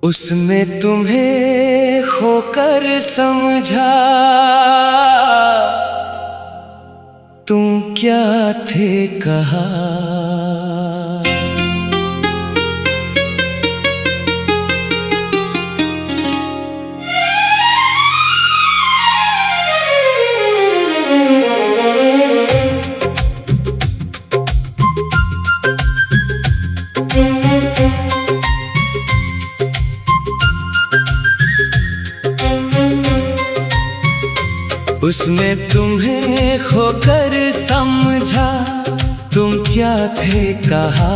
उसने तुम्हें खोकर समझा, तुम क्या थे कहा। उसने तुम्हें खोकर समझा, तुम क्या थे कहा।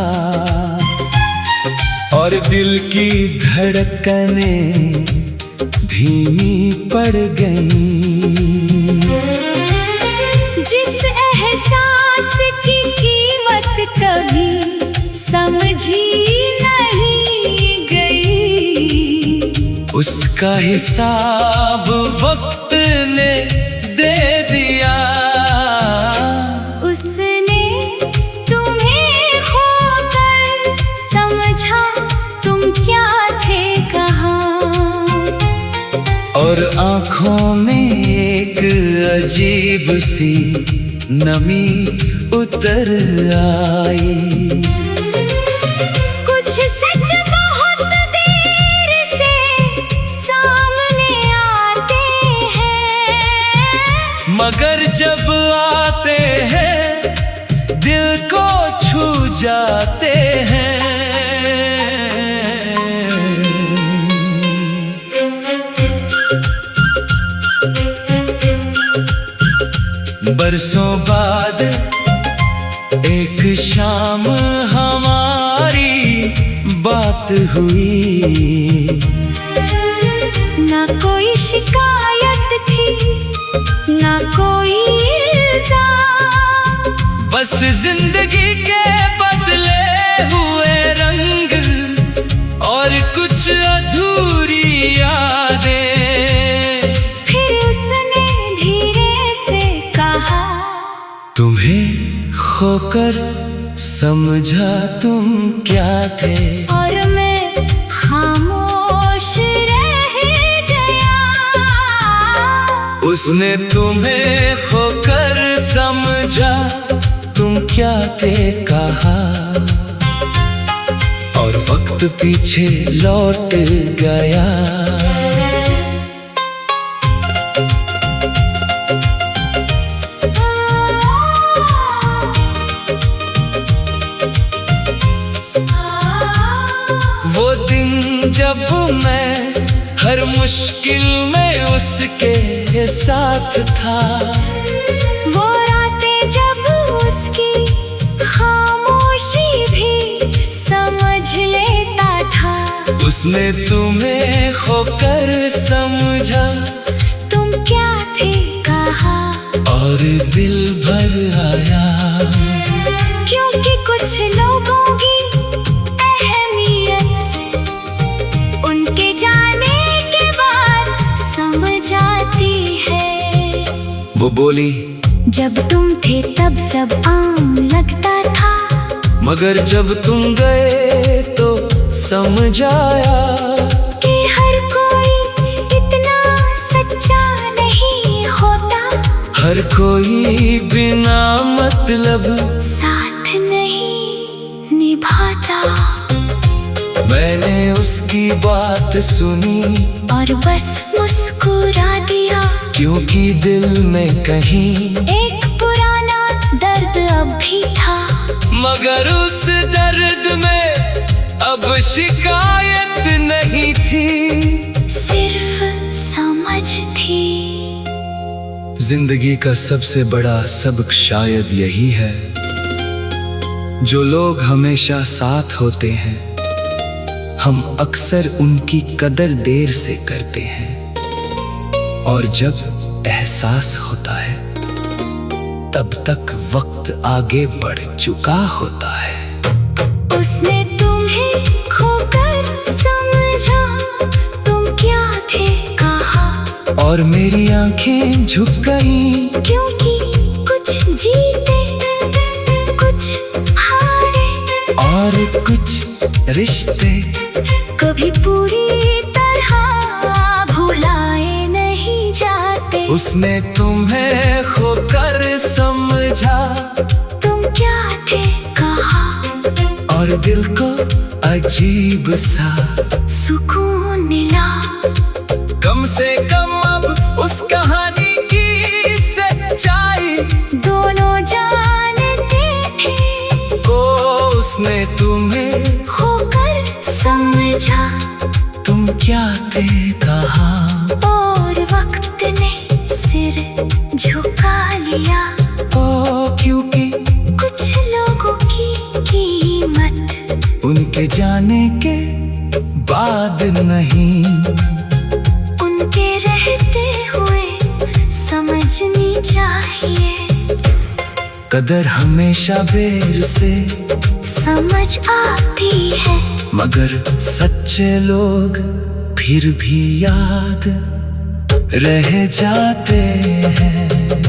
और दिल की धड़कनें धीमी पड़ गईं। जिस एहसास की कीमत कभी समझी नहीं गई, उसका हिसाब वक्त ने दे दिया। उसने तुम्हें खोकर समझा, तुम क्या थे कहा। और आँखों में एक अजीब सी नमी उतर आई। कुछ सच बहुत देर से सामने आते हैं, मगर जब आते हैं दिल को छू जाते हैं। बरसों बाद एक शाम हमारी बात हुई। ना कोई शिकायत थी, ना कोई इल्जाम, बस जिंदगी के बदले हुए रंग और कुछ अधूरी यादें। फिर उसने धीरे से कहा, तुम्हें खोकर समझा, तुम क्या थे। और मैं खामोश रह गया। उसने तुम्हें खोकर समझा, तुम क्या थे कहा। और वक्त पीछे लौट गया। वो दिन जब मैं हर मुश्किल में उसके साथ था, वो रातें जब उसकी खामोशी भी समझ लेता था। उसने तुम्हें खोकर समझा, तुम क्या थे कहा। और दिल भर आया। क्योंकि कुछ लोगों की अहमियत उनके जाने के बाद समझ आती है। वो बोली, जब तुम थे तब सब आम लगता था, मगर जब तुम गए तो समझ आया कि हर कोई इतना सच्चा नहीं होता। हर कोई बिना मतलब साथ नहीं निभाता। मैंने उसकी बात सुनी और बस मुस्कुरा दिया, क्योंकि दिल में कहीं एक पुराना दर्द अब भी था। मगर उस दर्द में अब शिकायत नहीं थी, सिर्फ समझ थी। जिंदगी का सबसे बड़ा सबक शायद यही है, जो लोग हमेशा साथ होते हैं, हम अक्सर उनकी कदर देर से करते हैं। और जब एहसास होता है तब तक वक्त आगे बढ़ चुका होता है। उसने तुम्हें खोकर समझा, तुम क्या थे कहा। और मेरी आंखें झुक गईं, क्योंकि कुछ जीते कुछ हारे, और कुछ रिश्ते कभी पूरी उसने तुम्हें खोकर समझा, तुम क्या थे कहा, और दिल को अजीब सा सुकून मिला। कम से कम अब उस कहानी की सच्चाई दोनों जानते थे, को उसने तुम्हें खोकर समझा, तुम क्या थे कहा, और वक्त ने सिर झुका लिया। ओ क्योंकि कुछ लोगों की कीमत उनके जाने के बाद नहीं, उनके रहते हुए समझनी चाहिए। कदर हमेशा देर से समझ आती है, मगर सच्चे लोग फिर भी याद रह जाते हैं।